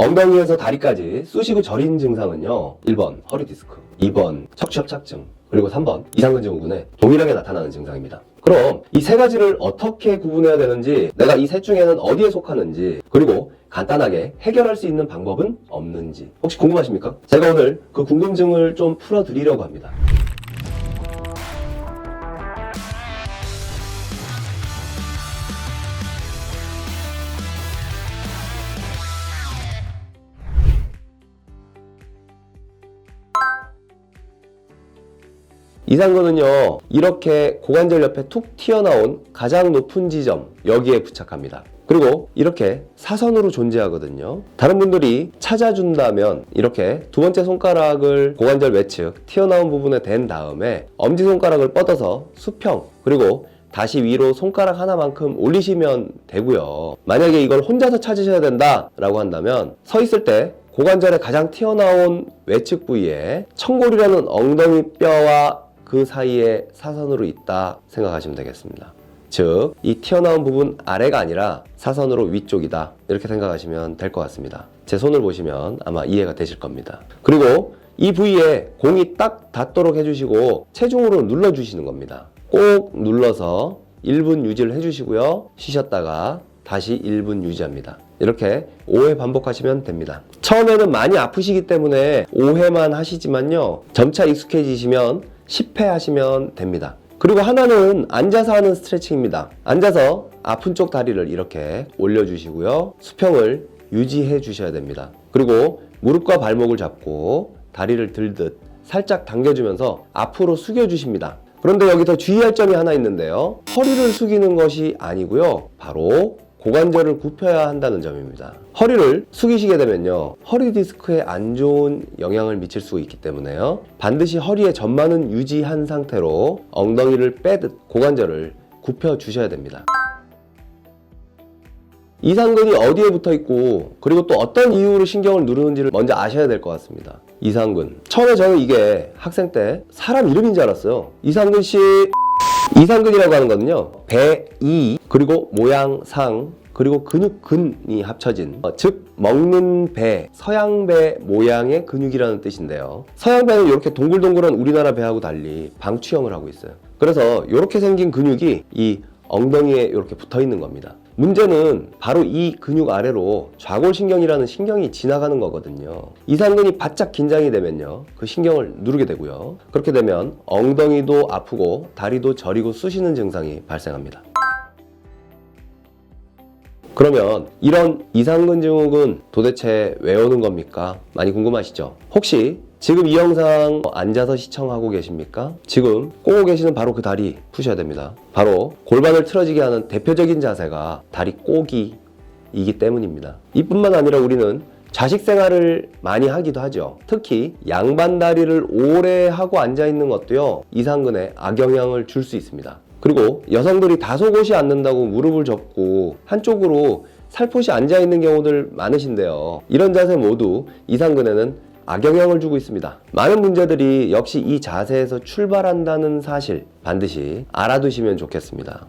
엉덩이에서 다리까지 쑤시고 저린 증상은요, 1번 허리 디스크, 2번 척추협착증, 그리고 3번 이상근 증후군에 동일하게 나타나는 증상입니다. 그럼 이 세 가지를 어떻게 구분해야 되는지, 내가 이 셋 중에는 어디에 속하는지, 그리고 간단하게 해결할 수 있는 방법은 없는지 혹시 궁금하십니까? 제가 오늘 그 궁금증을 좀 풀어드리려고 합니다. 이상근은요, 이렇게 고관절 옆에 툭 튀어나온 가장 높은 지점, 여기에 부착합니다. 그리고 이렇게 사선으로 존재하거든요. 다른 분들이 찾아준다면 이렇게 두 번째 손가락을 고관절 외측 튀어나온 부분에 댄 다음에 엄지손가락을 뻗어서 수평, 그리고 다시 위로 손가락 하나만큼 올리시면 되고요. 만약에 이걸 혼자서 찾으셔야 된다 라고 한다면, 서 있을 때 고관절의 가장 튀어나온 외측 부위에 청골이라는 엉덩이 뼈와 그 사이에 사선으로 있다 생각하시면 되겠습니다. 즉, 이 튀어나온 부분 아래가 아니라 사선으로 위쪽이다, 이렇게 생각하시면 될 것 같습니다. 제 손을 보시면 아마 이해가 되실 겁니다. 그리고 이 부위에 공이 딱 닿도록 해주시고 체중으로 눌러주시는 겁니다. 꼭 눌러서 1분 유지를 해주시고요, 쉬셨다가 다시 1분 유지합니다. 이렇게 5회 반복하시면 됩니다. 처음에는 많이 아프시기 때문에 5회만 하시지만요, 점차 익숙해지시면 10회 하시면 됩니다. 그리고 하나는 앉아서 하는 스트레칭입니다. 앉아서 아픈 쪽 다리를 이렇게 올려주시고요, 수평을 유지해 주셔야 됩니다. 그리고 무릎과 발목을 잡고 다리를 들듯 살짝 당겨주면서 앞으로 숙여주십니다. 그런데 여기서 주의할 점이 하나 있는데요, 허리를 숙이는 것이 아니고요, 바로 고관절을 굽혀야 한다는 점입니다. 허리를 숙이시게 되면요, 허리 디스크에 안 좋은 영향을 미칠 수 있기 때문에요, 반드시 허리의 전만은 유지한 상태로 엉덩이를 빼듯 고관절을 굽혀 주셔야 됩니다. 이상근이 어디에 붙어 있고, 그리고 또 어떤 이유로 신경을 누르는지를 먼저 아셔야 될 것 같습니다. 이상근, 처음에 저는 이게 학생 때 사람 이름인 줄 알았어요. 이상근 씨, 이상근이라고 하는 거는요, 배, 이, 그리고 모양, 상, 그리고 근육, 근이 합쳐진, 즉 먹는 배, 서양배 모양의 근육이라는 뜻인데요, 서양배는 이렇게 동글동글한 우리나라 배하고 달리 방추형을 하고 있어요. 그래서 이렇게 생긴 근육이 이 엉덩이에 이렇게 붙어 있는 겁니다. 문제는 바로 이 근육 아래로 좌골신경이라는 신경이 지나가는 거거든요. 이상근이 바짝 긴장이 되면요, 그 신경을 누르게 되고요, 그렇게 되면 엉덩이도 아프고 다리도 저리고 쑤시는 증상이 발생합니다. 그러면 이런 이상근 증후군 도대체 왜 오는 겁니까? 많이 궁금하시죠? 혹시 지금 이 영상 앉아서 시청하고 계십니까? 지금 꼬고 계시는 바로 그 다리 푸셔야 됩니다. 바로 골반을 틀어지게 하는 대표적인 자세가 다리 꼬기이기 때문입니다. 이뿐만 아니라 우리는 자식 생활을 많이 하기도 하죠. 특히 양반 다리를 오래 하고 앉아 있는 것도요, 이상근에 악영향을 줄 수 있습니다. 그리고 여성들이 다소곳이 앉는다고 무릎을 접고 한쪽으로 살포시 앉아 있는 경우들 많으신데요, 이런 자세 모두 이상근에는 악영향을 주고 있습니다. 많은 문제들이 역시 이 자세에서 출발한다는 사실 반드시 알아두시면 좋겠습니다.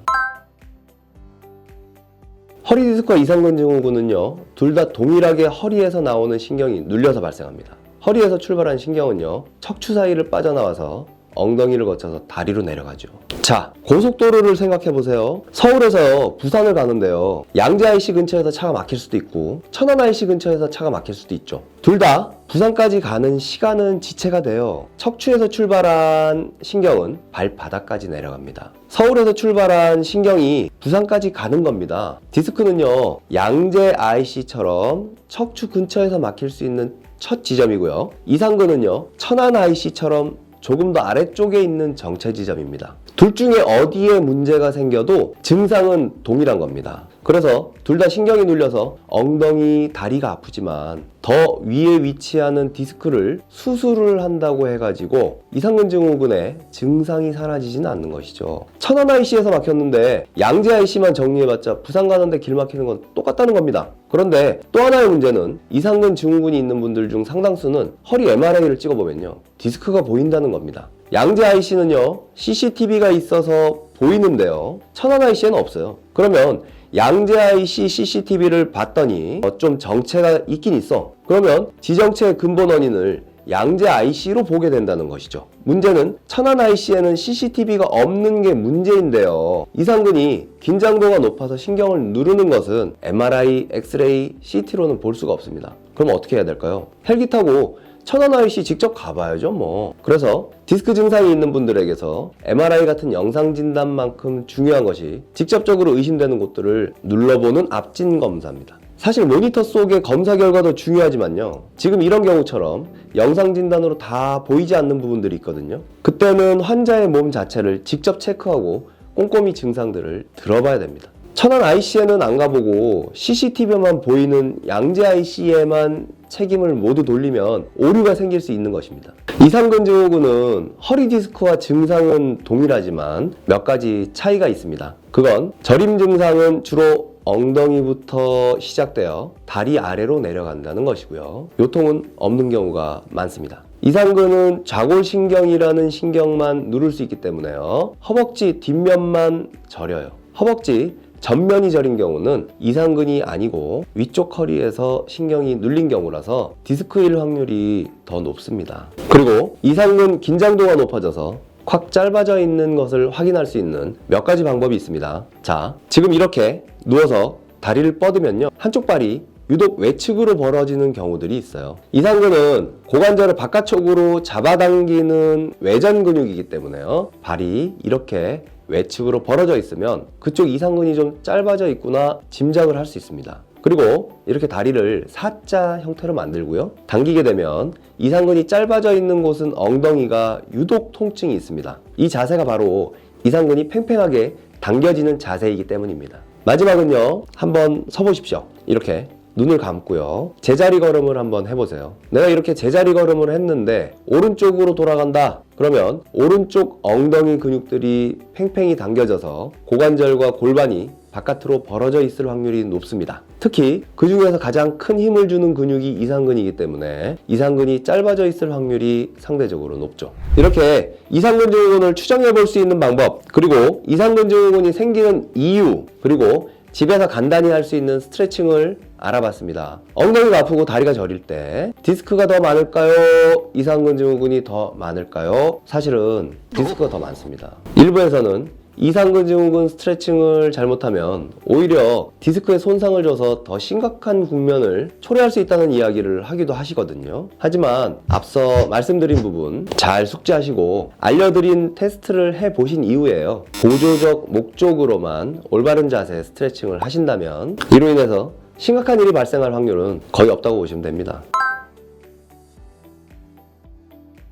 허리 디스크와 이상근 증후군은요, 둘 다 동일하게 허리에서 나오는 신경이 눌려서 발생합니다. 허리에서 출발한 신경은요, 척추 사이를 빠져나와서 엉덩이를 거쳐서 다리로 내려가죠. 자, 고속도로를 생각해 보세요. 서울에서 부산을 가는데요, 양재 IC 근처에서 차가 막힐 수도 있고 천안 IC 근처에서 차가 막힐 수도 있죠. 둘 다 부산까지 가는 시간은 지체가 돼요. 척추에서 출발한 신경은 발바닥까지 내려갑니다. 서울에서 출발한 신경이 부산까지 가는 겁니다. 디스크는요, 양재 IC처럼 척추 근처에서 막힐 수 있는 첫 지점이고요, 이상근은요, 천안 IC처럼 조금 더 아래쪽에 있는 정체 지점입니다. 둘 중에 어디에 문제가 생겨도 증상은 동일한 겁니다. 그래서 둘 다 신경이 눌려서 엉덩이, 다리가 아프지만 더 위에 위치하는 디스크를 수술을 한다고 해가지고 이상근 증후군의 증상이 사라지지는 않는 것이죠. 천안 IC에서 막혔는데 양재 IC만 정리해봤자 부산 가는데 길 막히는 건 똑같다는 겁니다. 그런데 또 하나의 문제는 이상근 증후군이 있는 분들 중 상당수는 허리 MRI를 찍어보면요, 디스크가 보인다는 겁니다. 양재 IC는요, CCTV가 있어서 보이는데요, 천안 IC에는 없어요. 그러면 양재 IC CCTV를 봤더니 좀 정체가 있긴 있어. 그러면 지정체의 근본 원인을 양재 IC로 보게 된다는 것이죠. 문제는 천안 IC에는 CCTV가 없는 게 문제인데요. 이상근이 긴장도가 높아서 신경을 누르는 것은 MRI, 엑스레이, CT로는 볼 수가 없습니다. 그럼 어떻게 해야 될까요? 헬기 타고 천안 IC 직접 가봐야죠 뭐. 그래서 디스크 증상이 있는 분들에게서 MRI 같은 영상 진단만큼 중요한 것이 직접적으로 의심되는 곳들을 눌러보는 압진 검사입니다. 사실 모니터 속의 검사 결과도 중요하지만요, 지금 이런 경우처럼 영상 진단으로 다 보이지 않는 부분들이 있거든요. 그때는 환자의 몸 자체를 직접 체크하고 꼼꼼히 증상들을 들어봐야 됩니다. 천안 IC에는 안 가보고 CCTV만 보이는 양재 IC에만 책임을 모두 돌리면 오류가 생길 수 있는 것입니다. 이상근 증후군은 허리 디스크와 증상은 동일하지만 몇 가지 차이가 있습니다. 그건 저림 증상은 주로 엉덩이부터 시작되어 다리 아래로 내려간다는 것이고요. 요통은 없는 경우가 많습니다. 이상근은 좌골신경이라는 신경만 누를 수 있기 때문에요, 허벅지 뒷면만 저려요. 허벅지 전면이 저린 경우는 이상근이 아니고 위쪽 허리에서 신경이 눌린 경우라서 디스크일 확률이 더 높습니다. 그리고 이상근 긴장도가 높아져서 콱 짧아져 있는 것을 확인할 수 있는 몇 가지 방법이 있습니다. 자, 지금 이렇게 누워서 다리를 뻗으면요, 한쪽 발이 유독 외측으로 벌어지는 경우들이 있어요. 이상근은 고관절을 바깥쪽으로 잡아당기는 외전 근육이기 때문에요, 발이 이렇게 외측으로 벌어져 있으면 그쪽 이상근이 좀 짧아져 있구나 짐작을 할 수 있습니다. 그리고 이렇게 다리를 사자 형태로 만들고요, 당기게 되면 이상근이 짧아져 있는 곳은 엉덩이가 유독 통증이 있습니다. 이 자세가 바로 이상근이 팽팽하게 당겨지는 자세이기 때문입니다. 마지막은요, 한번 서보십시오. 이렇게 눈을 감고요, 제자리 걸음을 한번 해보세요. 내가 이렇게 제자리 걸음을 했는데 오른쪽으로 돌아간다. 그러면 오른쪽 엉덩이 근육들이 팽팽히 당겨져서 고관절과 골반이 바깥으로 벌어져 있을 확률이 높습니다. 특히 그 중에서 가장 큰 힘을 주는 근육이 이상근이기 때문에 이상근이 짧아져 있을 확률이 상대적으로 높죠. 이렇게 이상근 증후군을 추정해 볼 수 있는 방법, 그리고 이상근 증후군이 생기는 이유, 그리고 집에서 간단히 할 수 있는 스트레칭을 알아봤습니다. 엉덩이가 아프고 다리가 저릴 때 디스크가 더 많을까요? 이상근 증후군이 더 많을까요? 사실은 디스크가 더 많습니다. 일부에서는 이상근 증후군 스트레칭을 잘못하면 오히려 디스크에 손상을 줘서 더 심각한 국면을 초래할 수 있다는 이야기를 하기도 하시거든요. 하지만 앞서 말씀드린 부분 잘 숙지하시고 알려드린 테스트를 해보신 이후에요, 보조적 목적으로만 올바른 자세 스트레칭을 하신다면 이로 인해서 심각한 일이 발생할 확률은 거의 없다고 보시면 됩니다.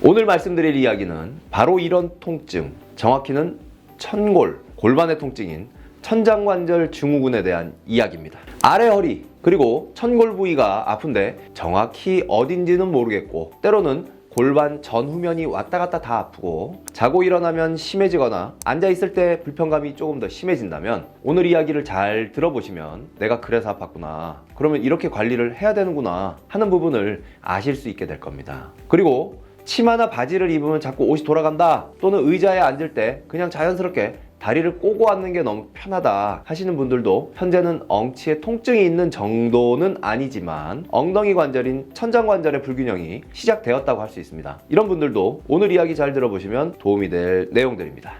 오늘 말씀드릴 이야기는 바로 이런 통증, 정확히는 천골, 골반의 통증인 천장관절 증후군에 대한 이야기입니다. 아래 허리, 그리고 천골 부위가 아픈데 정확히 어딘지는 모르겠고 때로는 골반 전후면이 왔다 갔다 다 아프고 자고 일어나면 심해지거나 앉아있을 때 불편감이 조금 더 심해진다면 오늘 이야기를 잘 들어보시면 내가 그래서 아팠구나, 그러면 이렇게 관리를 해야 되는구나 하는 부분을 아실 수 있게 될 겁니다. 그리고 치마나 바지를 입으면 자꾸 옷이 돌아간다, 또는 의자에 앉을 때 그냥 자연스럽게 다리를 꼬고 앉는 게 너무 편하다 하시는 분들도 현재는 엉치에 통증이 있는 정도는 아니지만 엉덩이 관절인 천장관절의 불균형이 시작되었다고 할 수 있습니다. 이런 분들도 오늘 이야기 잘 들어보시면 도움이 될 내용들입니다.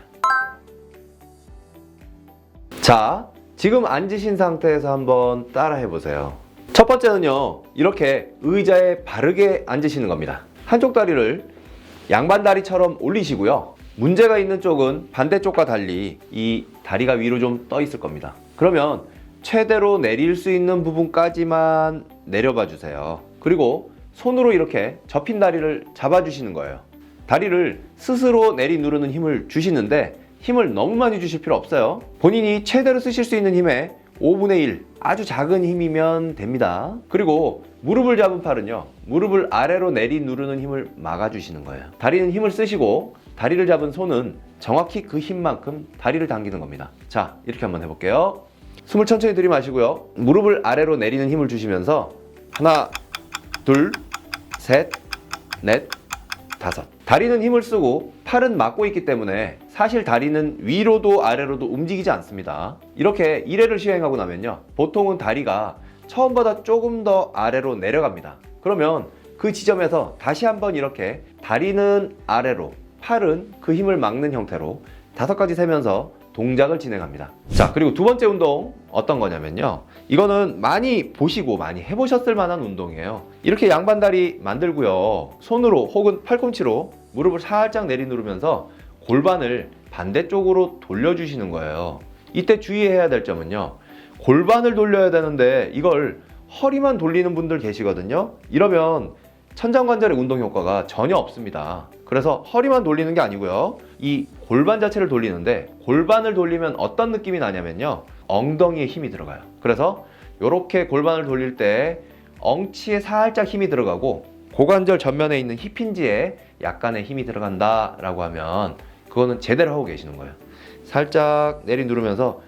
자, 지금 앉으신 상태에서 한번 따라 해보세요. 첫 번째는요, 이렇게 의자에 바르게 앉으시는 겁니다. 한쪽 다리를 양반다리처럼 올리시고요, 문제가 있는 쪽은 반대쪽과 달리 이 다리가 위로 좀 떠 있을 겁니다. 그러면 최대로 내릴 수 있는 부분까지만 내려봐 주세요. 그리고 손으로 이렇게 접힌 다리를 잡아주시는 거예요. 다리를 스스로 내리 누르는 힘을 주시는데 힘을 너무 많이 주실 필요 없어요. 본인이 최대로 쓰실 수 있는 힘의 5분의 1, 아주 작은 힘이면 됩니다. 그리고 무릎을 잡은 팔은요, 무릎을 아래로 내리 누르는 힘을 막아주시는 거예요. 다리는 힘을 쓰시고 다리를 잡은 손은 정확히 그 힘만큼 다리를 당기는 겁니다. 자, 이렇게 한번 해볼게요. 숨을 천천히 들이마시고요, 무릎을 아래로 내리는 힘을 주시면서 하나, 둘, 셋, 넷, 다섯. 다리는 힘을 쓰고 팔은 막고 있기 때문에 사실 다리는 위로도 아래로도 움직이지 않습니다. 이렇게 1회를 시행하고 나면요, 보통은 다리가 처음보다 조금 더 아래로 내려갑니다. 그러면 그 지점에서 다시 한번 이렇게 다리는 아래로, 팔은 그 힘을 막는 형태로 5가지 세면서 동작을 진행합니다. 자, 그리고 두 번째 운동 어떤 거냐면요, 이거는 많이 보시고 많이 해보셨을 만한 운동이에요. 이렇게 양반다리 만들고요, 손으로 혹은 팔꿈치로 무릎을 살짝 내리누르면서 골반을 반대쪽으로 돌려주시는 거예요. 이때 주의해야 될 점은요, 골반을 돌려야 되는데 이걸 허리만 돌리는 분들 계시거든요. 이러면 천장관절의 운동 효과가 전혀 없습니다. 그래서 허리만 돌리는 게 아니고요, 이 골반 자체를 돌리는데, 골반을 돌리면 어떤 느낌이 나냐면요, 엉덩이에 힘이 들어가요. 그래서 이렇게 골반을 돌릴 때 엉치에 살짝 힘이 들어가고 고관절 전면에 있는 힙힌지에 약간의 힘이 들어간다 라고 하면 그거는 제대로 하고 계시는 거예요. 살짝 내리누르면서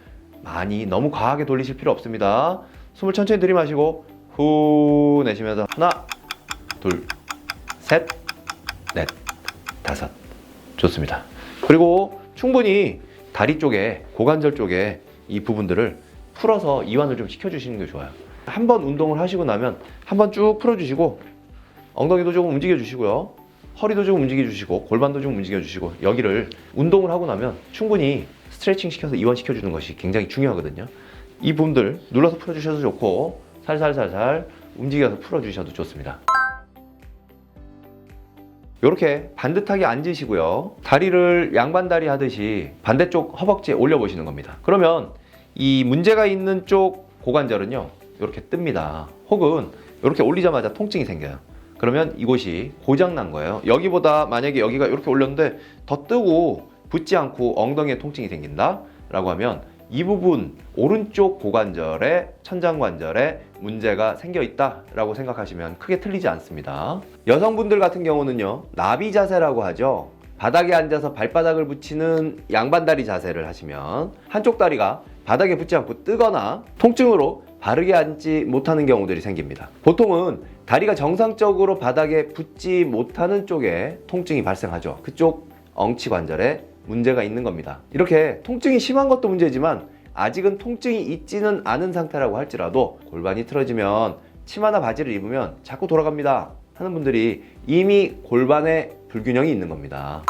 많이 너무 과하게 돌리실 필요 없습니다. 숨을 천천히 들이마시고 후 내쉬면서 하나, 둘, 셋, 넷, 다섯. 좋습니다. 그리고 충분히 다리 쪽에, 고관절 쪽에 이 부분들을 풀어서 이완을 좀 시켜주시는 게 좋아요. 한번 운동을 하시고 나면 한번 쭉 풀어주시고, 엉덩이도 조금 움직여주시고요, 허리도 조금 움직여주시고, 골반도 좀 움직여주시고, 여기를 운동을 하고 나면 충분히 스트레칭 시켜서 이완시켜주는 것이 굉장히 중요하거든요. 이 부분들 눌러서 풀어주셔도 좋고, 살살살살 움직여서 풀어주셔도 좋습니다. 이렇게 반듯하게 앉으시고요, 다리를 양반다리 하듯이 반대쪽 허벅지에 올려보시는 겁니다. 그러면 이 문제가 있는 쪽 고관절은요, 이렇게 뜹니다. 혹은 이렇게 올리자마자 통증이 생겨요. 그러면 이곳이 고장난 거예요. 여기보다 만약에 여기가 이렇게 올렸는데 더 뜨고 붙지 않고 엉덩이에 통증이 생긴다 라고 하면 이 부분, 오른쪽 고관절에, 천장관절에 문제가 생겨 있다 라고 생각하시면 크게 틀리지 않습니다. 여성분들 같은 경우는요, 나비 자세라고 하죠. 바닥에 앉아서 발바닥을 붙이는 양반다리 자세를 하시면 한쪽 다리가 바닥에 붙지 않고 뜨거나 통증으로 바르게 앉지 못하는 경우들이 생깁니다. 보통은 다리가 정상적으로 바닥에 붙지 못하는 쪽에 통증이 발생하죠. 그쪽 엉치 관절에 문제가 있는 겁니다. 이렇게 통증이 심한 것도 문제지만 아직은 통증이 있지는 않은 상태라고 할지라도 골반이 틀어지면 치마나 바지를 입으면 자꾸 돌아갑니다 하는 분들이 이미 골반에 불균형이 있는 겁니다.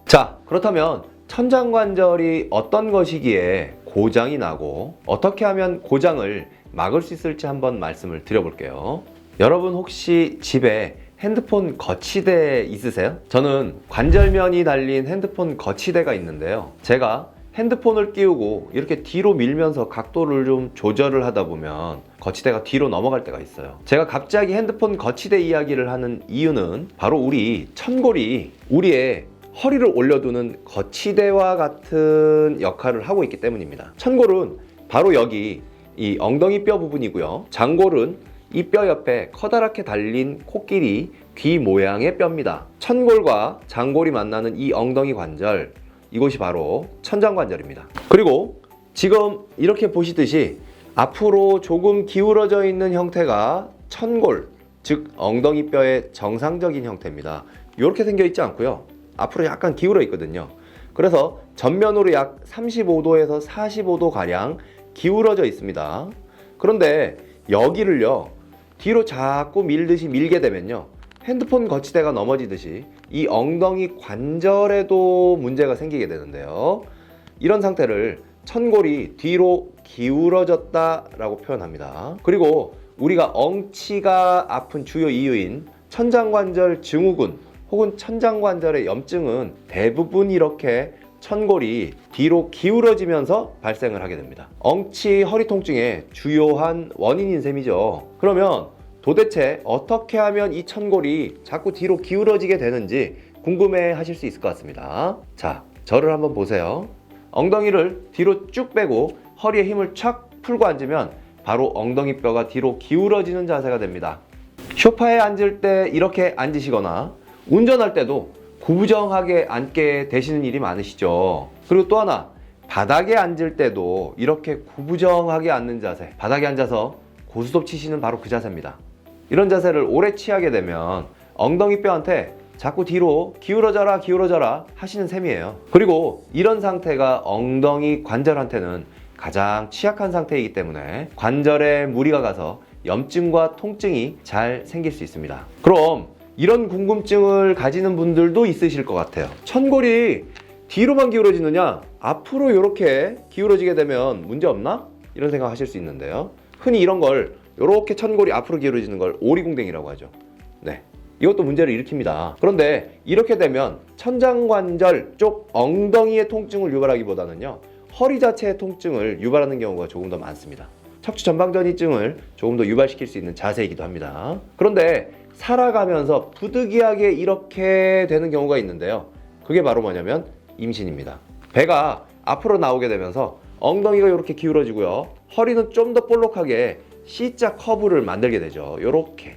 자, 그렇다면 천장관절이 어떤 것이기에 고장이 나고 어떻게 하면 고장을 막을 수 있을지 한번 말씀을 드려볼게요. 여러분 혹시 집에 핸드폰 거치대 있으세요? 저는 관절면이 달린 핸드폰 거치대가 있는데요, 제가 핸드폰을 끼우고 이렇게 뒤로 밀면서 각도를 좀 조절을 하다 보면 거치대가 뒤로 넘어갈 때가 있어요. 제가 갑자기 핸드폰 거치대 이야기를 하는 이유는 바로 우리 천골이 우리의 허리를 올려두는 거치대와 같은 역할을 하고 있기 때문입니다. 천골은 바로 여기 이 엉덩이 뼈 부분이고요, 장골은 이 뼈 옆에 커다랗게 달린 코끼리 귀 모양의 뼈입니다. 천골과 장골이 만나는 이 엉덩이 관절, 이곳이 바로 천장관절입니다. 그리고 지금 이렇게 보시듯이 앞으로 조금 기울어져 있는 형태가 천골, 즉 엉덩이 뼈의 정상적인 형태입니다. 이렇게 생겨 있지 않고요, 앞으로 약간 기울어 있거든요. 그래서 전면으로 약 35도에서 45도 가량 기울어져 있습니다. 그런데 여기를요, 뒤로 자꾸 밀듯이 밀게 되면요, 핸드폰 거치대가 넘어지듯이 이 엉덩이 관절에도 문제가 생기게 되는데요, 이런 상태를 천골이 뒤로 기울어졌다 라고 표현합니다. 그리고 우리가 엉치가 아픈 주요 이유인 천장관절 증후군 혹은 천장관절의 염증은 대부분 이렇게 천골이 뒤로 기울어지면서 발생을 하게 됩니다. 엉치 허리 통증의 주요한 원인인 셈이죠. 그러면 도대체 어떻게 하면 이 천골이 자꾸 뒤로 기울어지게 되는지 궁금해 하실 수 있을 것 같습니다. 자, 저를 한번 보세요. 엉덩이를 뒤로 쭉 빼고 허리에 힘을 착 풀고 앉으면 바로 엉덩이 뼈가 뒤로 기울어지는 자세가 됩니다. 소파에 앉을 때 이렇게 앉으시거나 운전할 때도 구부정하게 앉게 되시는 일이 많으시죠. 그리고 또 하나, 바닥에 앉을 때도 이렇게 구부정하게 앉는 자세, 바닥에 앉아서 고스톱 치시는 바로 그 자세입니다. 이런 자세를 오래 취하게 되면 엉덩이 뼈한테 자꾸 뒤로 기울어져라 기울어져라 하시는 셈이에요. 그리고 이런 상태가 엉덩이 관절한테는 가장 취약한 상태이기 때문에 관절에 무리가 가서 염증과 통증이 잘 생길 수 있습니다. 그럼 이런 궁금증을 가지는 분들도 있으실 것 같아요. 천골이 뒤로만 기울어지느냐, 앞으로 이렇게 기울어지게 되면 문제 없나? 이런 생각 하실 수 있는데요. 흔히 이런 걸 이렇게 천골이 앞으로 기울어지는 걸 오리궁뎅이라고 하죠. 네, 이것도 문제를 일으킵니다. 그런데 이렇게 되면 천장관절 쪽 엉덩이의 통증을 유발하기보다는요, 허리 자체의 통증을 유발하는 경우가 조금 더 많습니다. 척추 전방전이증을 조금 더 유발시킬 수 있는 자세이기도 합니다. 그런데 살아가면서 부득이하게 이렇게 되는 경우가 있는데요. 그게 바로 뭐냐면 임신입니다. 배가 앞으로 나오게 되면서 엉덩이가 이렇게 기울어지고요. 허리는 좀 더 볼록하게 C자 커브를 만들게 되죠. 이렇게.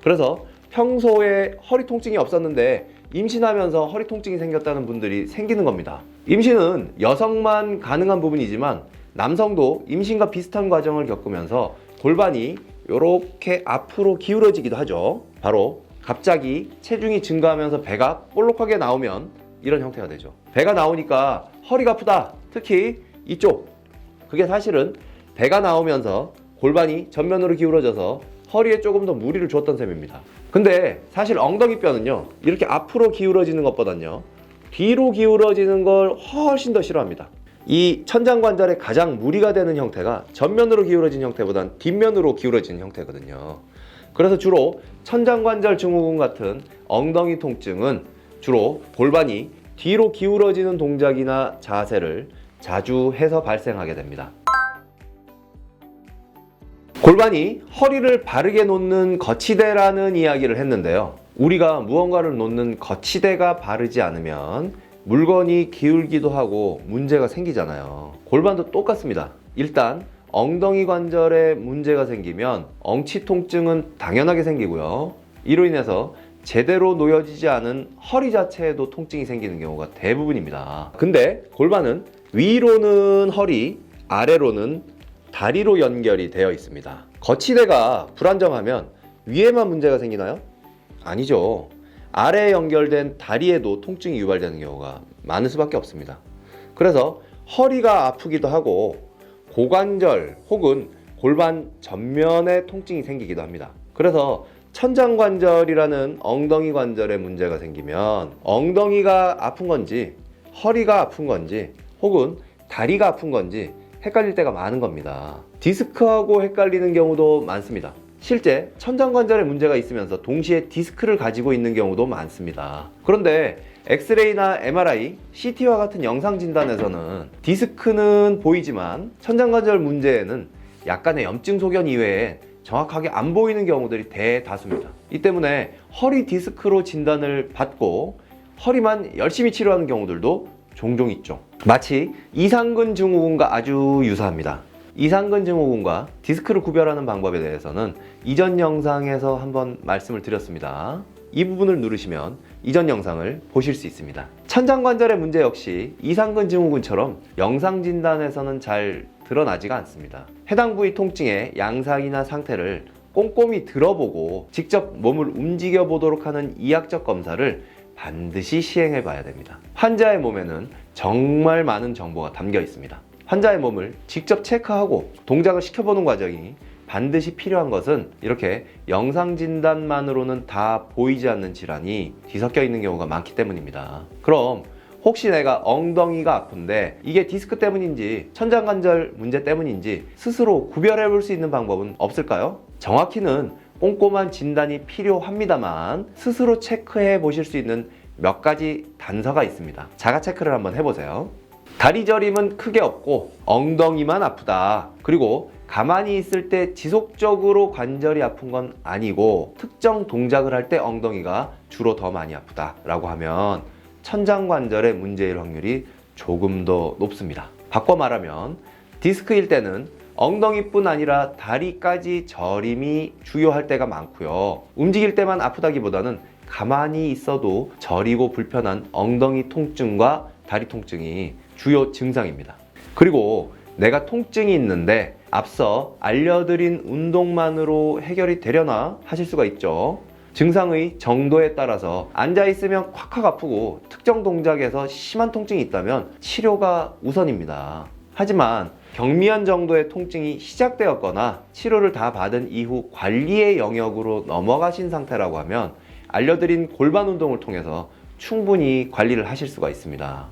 그래서 평소에 허리 통증이 없었는데 임신하면서 허리 통증이 생겼다는 분들이 생기는 겁니다. 임신은 여성만 가능한 부분이지만 남성도 임신과 비슷한 과정을 겪으면서 골반이 이렇게 앞으로 기울어지기도 하죠. 바로 갑자기 체중이 증가하면서 배가 볼록하게 나오면 이런 형태가 되죠. 배가 나오니까 허리가 아프다. 특히 이쪽. 그게 사실은 배가 나오면서 골반이 전면으로 기울어져서 허리에 조금 더 무리를 줬던 셈입니다. 근데 사실 엉덩이 뼈는요, 이렇게 앞으로 기울어지는 것보단요, 뒤로 기울어지는 걸 훨씬 더 싫어합니다. 이 천장관절에 가장 무리가 되는 형태가 전면으로 기울어진 형태보단 뒷면으로 기울어지는 형태거든요. 그래서 주로 천장관절 증후군 같은 엉덩이 통증은 주로 골반이 뒤로 기울어지는 동작이나 자세를 자주 해서 발생하게 됩니다. 골반이 허리를 바르게 놓는 거치대라는 이야기를 했는데요. 우리가 무언가를 놓는 거치대가 바르지 않으면 물건이 기울기도 하고 문제가 생기잖아요. 골반도 똑같습니다. 일단 엉덩이 관절에 문제가 생기면 엉치 통증은 당연하게 생기고요. 이로 인해서 제대로 놓여지지 않은 허리 자체에도 통증이 생기는 경우가 대부분입니다. 근데 골반은 위로는 허리, 아래로는 다리로 연결이 되어 있습니다. 거치대가 불안정하면 위에만 문제가 생기나요? 아니죠. 아래에 연결된 다리에도 통증이 유발되는 경우가 많을 수밖에 없습니다. 그래서 허리가 아프기도 하고 고관절 혹은 골반 전면에 통증이 생기기도 합니다. 그래서 천장관절이라는 엉덩이 관절에 문제가 생기면 엉덩이가 아픈 건지 허리가 아픈 건지 혹은 다리가 아픈 건지 헷갈릴 때가 많은 겁니다. 디스크하고 헷갈리는 경우도 많습니다. 실제 천장관절에 문제가 있으면서 동시에 디스크를 가지고 있는 경우도 많습니다. 그런데 엑스레이나 MRI, CT와 같은 영상 진단에서는 디스크는 보이지만 천장관절 문제에는 약간의 염증 소견 이외에 정확하게 안 보이는 경우들이 대다수입니다. 이 때문에 허리 디스크로 진단을 받고 허리만 열심히 치료하는 경우들도 종종 있죠. 마치 이상근 증후군과 아주 유사합니다. 이상근 증후군과 디스크를 구별하는 방법에 대해서는 이전 영상에서 한번 말씀을 드렸습니다. 이 부분을 누르시면 이전 영상을 보실 수 있습니다. 천장관절의 문제 역시 이상근 증후군처럼 영상 진단에서는 잘 드러나지가 않습니다. 해당 부위 통증의 양상이나 상태를 꼼꼼히 들어보고 직접 몸을 움직여 보도록 하는 이학적 검사를 반드시 시행해 봐야 됩니다. 환자의 몸에는 정말 많은 정보가 담겨 있습니다. 환자의 몸을 직접 체크하고 동작을 시켜보는 과정이 반드시 필요한 것은 이렇게 영상 진단만으로는 다 보이지 않는 질환이 뒤섞여 있는 경우가 많기 때문입니다. 그럼 혹시 내가 엉덩이가 아픈데 이게 디스크 때문인지 천장관절 문제 때문인지 스스로 구별해 볼 수 있는 방법은 없을까요? 정확히는 꼼꼼한 진단이 필요합니다만 스스로 체크해 보실 수 있는 몇 가지 단서가 있습니다. 자가 체크를 한번 해보세요. 다리 저림은 크게 없고 엉덩이만 아프다. 그리고 가만히 있을 때 지속적으로 관절이 아픈 건 아니고 특정 동작을 할 때 엉덩이가 주로 더 많이 아프다 라고 하면 천장관절의 문제일 확률이 조금 더 높습니다. 바꿔 말하면 디스크일 때는 엉덩이뿐 아니라 다리까지 저림이 주요할 때가 많고요. 움직일 때만 아프다기보다는 가만히 있어도 저리고 불편한 엉덩이 통증과 다리 통증이 주요 증상입니다. 그리고 내가 통증이 있는데 앞서 알려드린 운동만으로 해결이 되려나 하실 수가 있죠. 증상의 정도에 따라서 앉아있으면 콱콱 아프고 특정 동작에서 심한 통증이 있다면 치료가 우선입니다. 하지만 경미한 정도의 통증이 시작되었거나 치료를 다 받은 이후 관리의 영역으로 넘어가신 상태라고 하면 알려드린 골반 운동을 통해서 충분히 관리를 하실 수가 있습니다.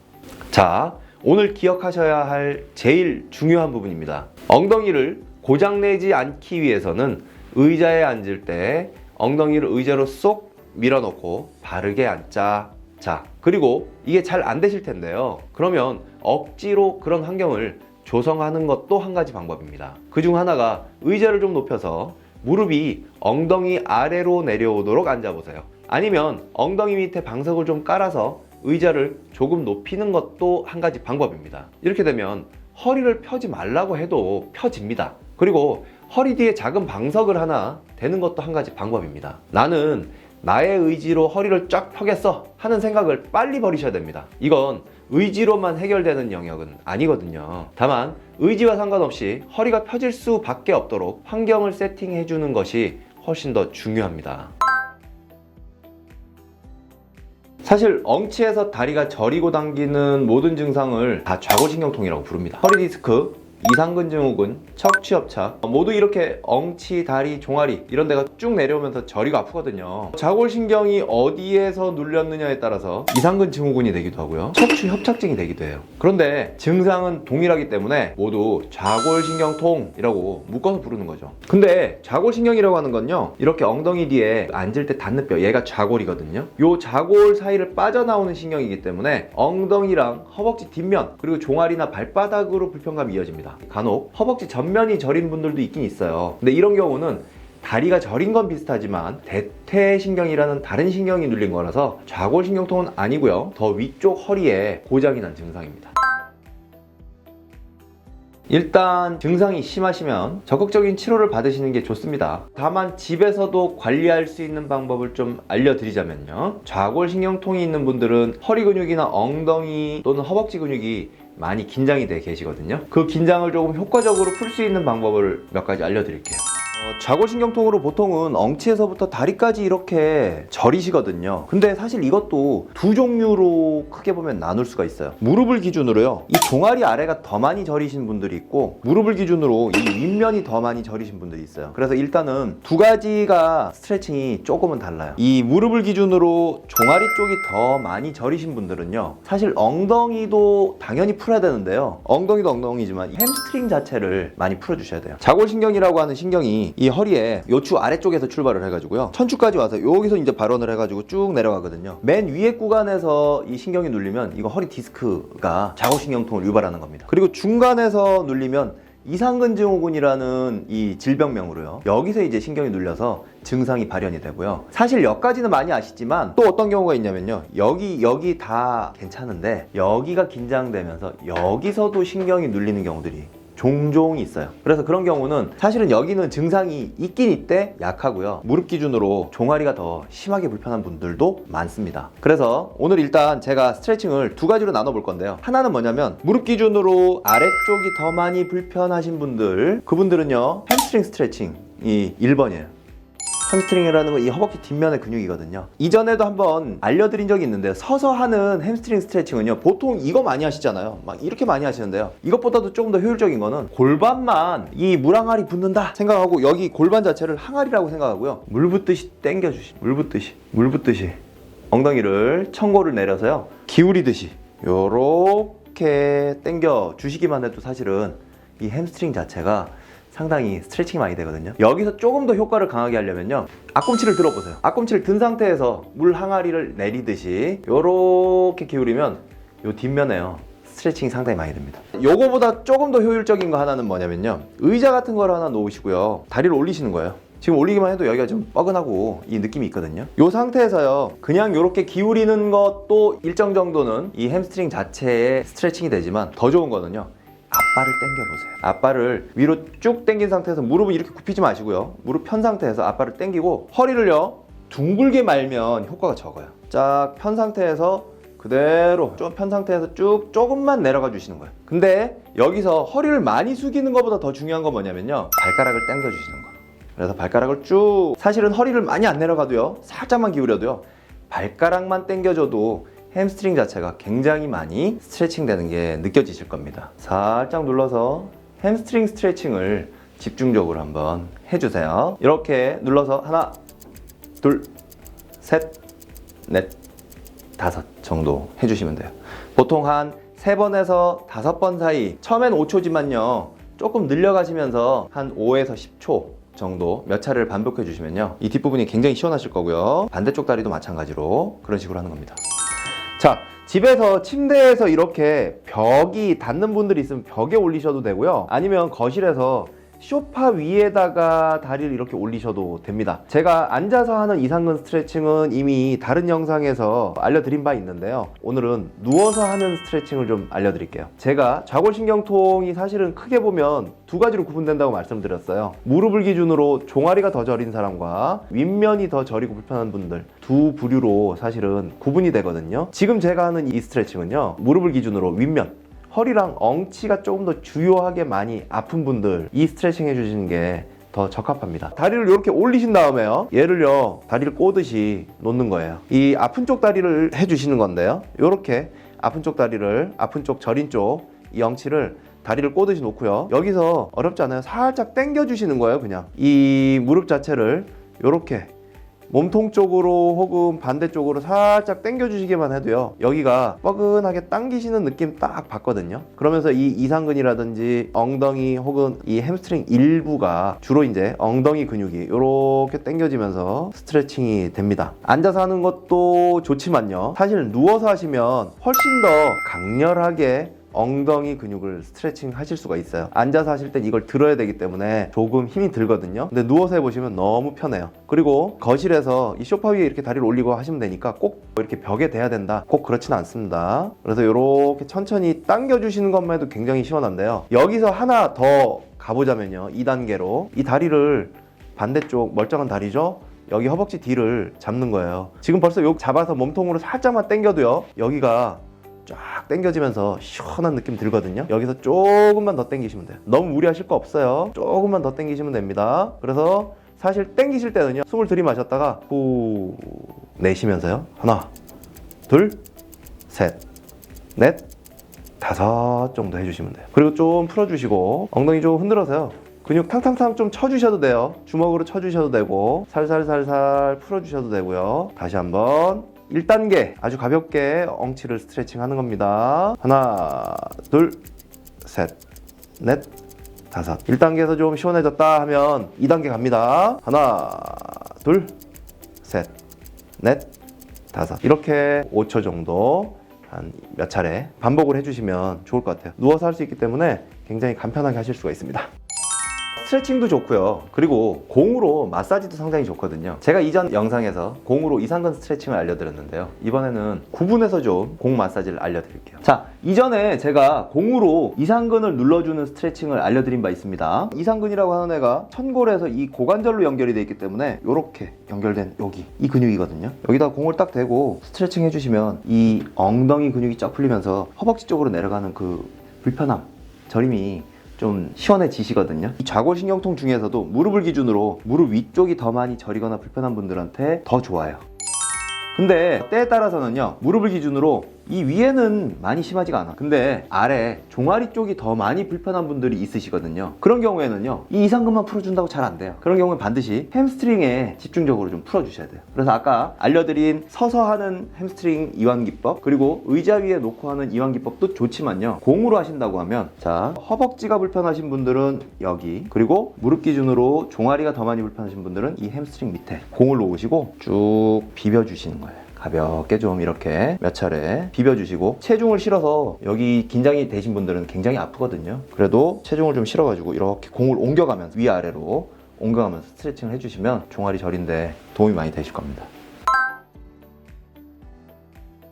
자, 오늘 기억하셔야 할 제일 중요한 부분입니다. 엉덩이를 고장내지 않기 위해서는 의자에 앉을 때 엉덩이를 의자로 쏙 밀어넣고 바르게 앉자. 자, 그리고 이게 잘 안 되실 텐데요. 그러면 억지로 그런 환경을 조성하는 것도 한 가지 방법입니다. 그중 하나가 의자를 좀 높여서 무릎이 엉덩이 아래로 내려오도록 앉아보세요. 아니면 엉덩이 밑에 방석을 좀 깔아서 의자를 조금 높이는 것도 한 가지 방법입니다. 이렇게 되면 허리를 펴지 말라고 해도 펴집니다. 그리고 허리 뒤에 작은 방석을 하나 대는 것도 한 가지 방법입니다. 나는 나의 의지로 허리를 쫙 펴겠어 하는 생각을 빨리 버리셔야 됩니다. 이건 의지로만 해결되는 영역은 아니거든요. 다만 의지와 상관없이 허리가 펴질 수밖에 없도록 환경을 세팅해 주는 것이 훨씬 더 중요합니다. 사실 엉치에서 다리가 저리고 당기는 모든 증상을 다 좌골신경통이라고 부릅니다. 허리 디스크, 이상근 증후군, 척추협착 모두 이렇게 엉치, 다리, 종아리 이런 데가 쭉 내려오면서 저리가 아프거든요. 좌골신경이 어디에서 눌렸느냐에 따라서 이상근 증후군이 되기도 하고요, 척추협착증이 되기도 해요. 그런데 증상은 동일하기 때문에 모두 좌골신경통이라고 묶어서 부르는 거죠. 근데 좌골신경이라고 하는 건요, 이렇게 엉덩이 뒤에 앉을 때 닿는 뼈, 얘가 좌골이거든요. 요 좌골 사이를 빠져나오는 신경이기 때문에 엉덩이랑 허벅지 뒷면 그리고 종아리나 발바닥으로 불편감이 이어집니다. 간혹 허벅지 전면이 저린 분들도 있긴 있어요. 근데 이런 경우는 다리가 저린 건 비슷하지만 대퇴신경이라는 다른 신경이 눌린 거라서 좌골신경통은 아니고요, 더 위쪽 허리에 고장이 난 증상입니다. 일단 증상이 심하시면 적극적인 치료를 받으시는 게 좋습니다. 다만 집에서도 관리할 수 있는 방법을 좀 알려드리자면요, 좌골신경통이 있는 분들은 허리 근육이나 엉덩이 또는 허벅지 근육이 많이 긴장이 돼 계시거든요. 그 긴장을 조금 효과적으로 풀 수 있는 방법을 몇 가지 알려드릴게요. 좌골신경통으로 보통은 엉치에서부터 다리까지 이렇게 저리시거든요. 근데 사실 이것도 두 종류로 크게 보면 나눌 수가 있어요. 무릎을 기준으로요, 이 종아리 아래가 더 많이 저리신 분들이 있고, 무릎을 기준으로 이 윗면이 더 많이 저리신 분들이 있어요. 그래서 일단은 두 가지가 스트레칭이 조금은 달라요. 이 무릎을 기준으로 종아리 쪽이 더 많이 저리신 분들은요, 사실 엉덩이도 당연히 풀어야 되는데요, 엉덩이도 엉덩이지만 햄스트링 자체를 많이 풀어주셔야 돼요. 좌골신경이라고 하는 신경이 이 허리에 요추 아래쪽에서 출발을 해가지고요, 천추까지 와서 여기서 이제 발원을 해가지고 쭉 내려가거든요. 맨 위에 구간에서 이 신경이 눌리면 이거 허리 디스크가 좌골신경통을 유발하는 겁니다. 그리고 중간에서 눌리면 이상근 증후군이라는 이 질병명으로요, 여기서 이제 신경이 눌려서 증상이 발현이 되고요. 사실 여기까지는 많이 아시지만 또 어떤 경우가 있냐면요, 여기 다 괜찮은데 여기가 긴장되면서 여기서도 신경이 눌리는 경우들이 종종 있어요. 그래서 그런 경우는 사실은 여기는 증상이 있긴 있대 약하고요, 무릎 기준으로 종아리가 더 심하게 불편한 분들도 많습니다. 그래서 오늘 일단 제가 스트레칭을 두 가지로 나눠 볼 건데요, 하나는 뭐냐면 무릎 기준으로 아래쪽이 더 많이 불편하신 분들, 그분들은요 햄스트링 스트레칭이 1번이에요. 햄스트링이라는 건 이 허벅지 뒷면의 근육이거든요. 이전에도 한번 알려드린 적이 있는데, 서서 하는 햄스트링 스트레칭은요, 보통 이거 많이 하시잖아요. 막 이렇게 많이 하시는데요, 이것보다도 조금 더 효율적인 거는 골반만 이 물항아리 붙는다 생각하고 여기 골반 자체를 항아리라고 생각하고요, 물 붓듯이 당겨주시, 물 붓듯이 엉덩이를 청골을 내려서요, 기울이듯이 요렇게 당겨 주시기만 해도 사실은 이 햄스트링 자체가 상당히 스트레칭이 많이 되거든요. 여기서 조금 더 효과를 강하게 하려면요, 앞꿈치를 들어보세요. 앞꿈치를 든 상태에서 물 항아리를 내리듯이 요렇게 기울이면 요 뒷면에요 스트레칭이 상당히 많이 됩니다. 요거보다 조금 더 효율적인 거 하나는 뭐냐면요, 의자 같은 걸 하나 놓으시고요, 다리를 올리시는 거예요. 지금 올리기만 해도 여기가 좀 뻐근하고 이 느낌이 있거든요. 이 상태에서요, 그냥 이렇게 기울이는 것도 일정 정도는 이 햄스트링 자체의 스트레칭이 되지만 더 좋은 거는요, 앞발을 당겨보세요. 앞발을 위로 쭉 당긴 상태에서 무릎은 이렇게 굽히지 마시고요, 무릎 편 상태에서 앞발을 당기고 허리를요 둥글게 말면 효과가 적어요. 쫙 편 상태에서 그대로 좀 편 상태에서 쭉 조금만 내려가 주시는 거예요. 근데 여기서 허리를 많이 숙이는 것보다 더 중요한 건 뭐냐면요, 발가락을 당겨 주시는 거. 그래서 발가락을 쭉, 사실은 허리를 많이 안 내려가도요, 살짝만 기울여도요, 발가락만 당겨줘도 햄스트링 자체가 굉장히 많이 스트레칭 되는 게 느껴지실 겁니다. 살짝 눌러서 햄스트링 스트레칭을 집중적으로 한번 해주세요. 이렇게 눌러서 하나, 둘, 셋, 넷, 다섯 정도 해주시면 돼요. 보통 한 3번에서 5번 사이, 처음엔 5초지만요 조금 늘려가시면서 한 5에서 10초 정도 몇 차례를 반복해 주시면요 이 뒷부분이 굉장히 시원하실 거고요, 반대쪽 다리도 마찬가지로 그런 식으로 하는 겁니다. 자, 집에서 침대에서 이렇게 벽이 닿는 분들이 있으면 벽에 올리셔도 되고요, 아니면 거실에서 소파 위에다가 다리를 이렇게 올리셔도 됩니다. 제가 앉아서 하는 이상근 스트레칭은 이미 다른 영상에서 알려드린 바 있는데요, 오늘은 누워서 하는 스트레칭을 좀 알려드릴게요. 제가 좌골신경통이 사실은 크게 보면 2가지로 구분된다고 말씀드렸어요. 무릎을 기준으로 종아리가 더 저린 사람과 윗면이 더 저리고 불편한 분들, 두 부류로 사실은 구분이 되거든요. 지금 제가 하는 이 스트레칭은요, 무릎을 기준으로 윗면, 허리랑 엉치가 조금 더 주요하게 많이 아픈 분들 이 스트레칭 해주시는 게 더 적합합니다. 다리를 이렇게 올리신 다음에요, 얘를요 다리를 꼬듯이 놓는 거예요. 이 아픈 쪽 다리를 해주시는 건데요, 이렇게 아픈 쪽 다리를, 아픈 쪽 저린 쪽 이 엉치를 다리를 꼬듯이 놓고요, 여기서 어렵지 않아요, 살짝 당겨 주시는 거예요. 그냥 이 무릎 자체를 이렇게 몸통 쪽으로 혹은 반대쪽으로 살짝 당겨 주시기만 해도요, 여기가 뻐근하게 당기시는 느낌 딱 받거든요. 그러면서 이 이상근이라든지 엉덩이 혹은 이 햄스트링 일부가, 주로 이제 엉덩이 근육이 이렇게 당겨지면서 스트레칭이 됩니다. 앉아서 하는 것도 좋지만요, 사실 누워서 하시면 훨씬 더 강렬하게 엉덩이 근육을 스트레칭 하실 수가 있어요. 앉아서 하실 땐 이걸 들어야 되기 때문에 조금 힘이 들거든요. 근데 누워서 해보시면 너무 편해요. 그리고 거실에서 이 소파 위에 이렇게 다리를 올리고 하시면 되니까 꼭 이렇게 벽에 대야 된다, 꼭 그렇지는 않습니다. 그래서 이렇게 천천히 당겨주시는 것만 해도 굉장히 시원한데요, 여기서 하나 더 가보자면요, 2단계로 이 다리를, 반대쪽 멀쩡한 다리죠, 여기 허벅지 뒤를 잡는 거예요. 지금 벌써 요 잡아서 몸통으로 살짝만 당겨도요, 여기가 쫙 당겨지면서 시원한 느낌 들거든요. 여기서 조금만 더 당기시면 돼요. 너무 무리하실 거 없어요. 조금만 더 당기시면 됩니다. 그래서 사실 당기실 때는요, 숨을 들이마셨다가 후 내쉬면서요, 하나, 둘, 셋, 넷, 다섯 정도 해주시면 돼요. 그리고 좀 풀어주시고 엉덩이 좀 흔들어서요, 근육 탕탕탕 좀 쳐주셔도 돼요. 주먹으로 쳐주셔도 되고 살살살살 풀어주셔도 되고요. 다시 한번 1단계 아주 가볍게 엉치를 스트레칭 하는 겁니다. 하나, 둘, 셋, 넷, 다섯. 1단계에서 좀 시원해졌다 하면 2단계 갑니다. 하나, 둘, 셋, 넷, 다섯. 이렇게 5초 정도 한 몇 차례 반복을 해주시면 좋을 것 같아요. 누워서 할 수 있기 때문에 굉장히 간편하게 하실 수가 있습니다. 스트레칭도 좋고요, 그리고 공으로 마사지도 상당히 좋거든요. 제가 이전 영상에서 공으로 이상근 스트레칭을 알려드렸는데요, 이번에는 구분해서 좀 공 마사지를 알려드릴게요. 자, 이전에 제가 공으로 이상근을 눌러주는 스트레칭을 알려드린 바 있습니다. 이상근이라고 하는 애가 천골에서 이 고관절로 연결이 되어 있기 때문에 이렇게 연결된 여기 이 근육이거든요. 여기다 공을 딱 대고 스트레칭 해주시면 이 엉덩이 근육이 쫙 풀리면서 허벅지 쪽으로 내려가는 그 불편함, 저림이 좀 시원해지시거든요. 이 좌골신경통 중에서도 무릎을 기준으로 무릎 위쪽이 더 많이 저리거나 불편한 분들한테 더 좋아요. 근데 때에 따라서는요, 무릎을 기준으로 이 위에는 많이 심하지가 않아. 근데 아래 종아리 쪽이 더 많이 불편한 분들이 있으시거든요. 그런 경우에는요, 이 이상근만 풀어준다고 잘 안 돼요. 그런 경우에 반드시 햄스트링에 집중적으로 좀 풀어주셔야 돼요. 그래서 아까 알려드린 서서 하는 햄스트링 이완기법, 그리고 의자 위에 놓고 하는 이완기법도 좋지만요, 공으로 하신다고 하면, 자, 허벅지가 불편하신 분들은 여기, 그리고 무릎 기준으로 종아리가 더 많이 불편하신 분들은 이 햄스트링 밑에 공을 놓으시고 쭉 비벼주시는 거예요. 가볍게 좀 이렇게 몇 차례 비벼주시고, 체중을 실어서 여기 긴장이 되신 분들은 굉장히 아프거든요. 그래도 체중을 좀 실어가지고 이렇게 공을 옮겨가면서 위아래로 옮겨가면서 스트레칭을 해주시면 종아리 저린데 도움이 많이 되실 겁니다.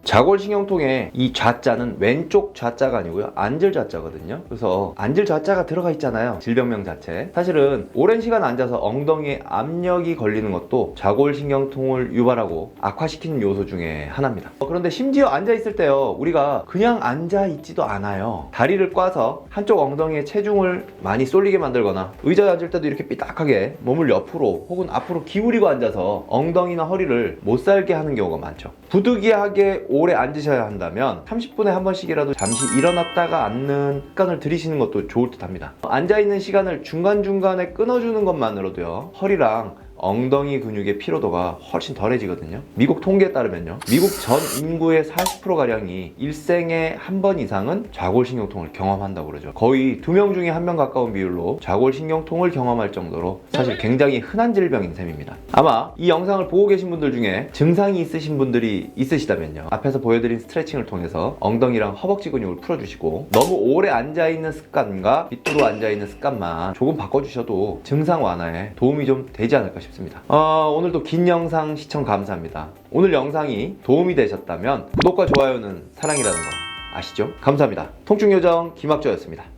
좌골신경통의 이 좌자는 왼쪽 좌자가 아니고요, 앉을 좌자거든요. 그래서 앉을 좌자가 들어가 있잖아요, 질병명 자체. 사실은 오랜 시간 앉아서 엉덩이에 압력이 걸리는 것도 좌골신경통을 유발하고 악화시키는 요소 중에 하나입니다. 그런데 심지어 앉아있을 때요, 우리가 그냥 앉아있지도 않아요. 다리를 꽈서 한쪽 엉덩이에 체중을 많이 쏠리게 만들거나, 의자에 앉을 때도 이렇게 삐딱하게 몸을 옆으로 혹은 앞으로 기울이고 앉아서 엉덩이나 허리를 못 살게 하는 경우가 많죠. 부득이하게 오래 앉으셔야 한다면 30분에 한 번씩이라도 잠시 일어났다가 앉는 습관을 들이시는 것도 좋을 듯 합니다. 앉아있는 시간을 중간중간에 끊어주는 것만으로도요, 허리랑 엉덩이 근육의 피로도가 훨씬 덜해지거든요. 미국 통계에 따르면요, 미국 전 인구의 40%가량이 일생에 한 번 이상은 좌골신경통을 경험한다고 그러죠. 거의 2명 중에 1명 가까운 비율로 좌골신경통을 경험할 정도로 사실 굉장히 흔한 질병인 셈입니다. 아마 이 영상을 보고 계신 분들 중에 증상이 있으신 분들이 있으시다면요, 앞에서 보여드린 스트레칭을 통해서 엉덩이랑 허벅지 근육을 풀어주시고, 너무 오래 앉아있는 습관과 빗두루 앉아있는 습관만 조금 바꿔주셔도 증상 완화에 도움이 좀 되지 않을까 싶습니다. 오늘도 긴 영상 시청 감사합니다. 오늘 영상이 도움이 되셨다면 구독과 좋아요는 사랑이라는 거 아시죠? 감사합니다. 통증요정 김학조였습니다.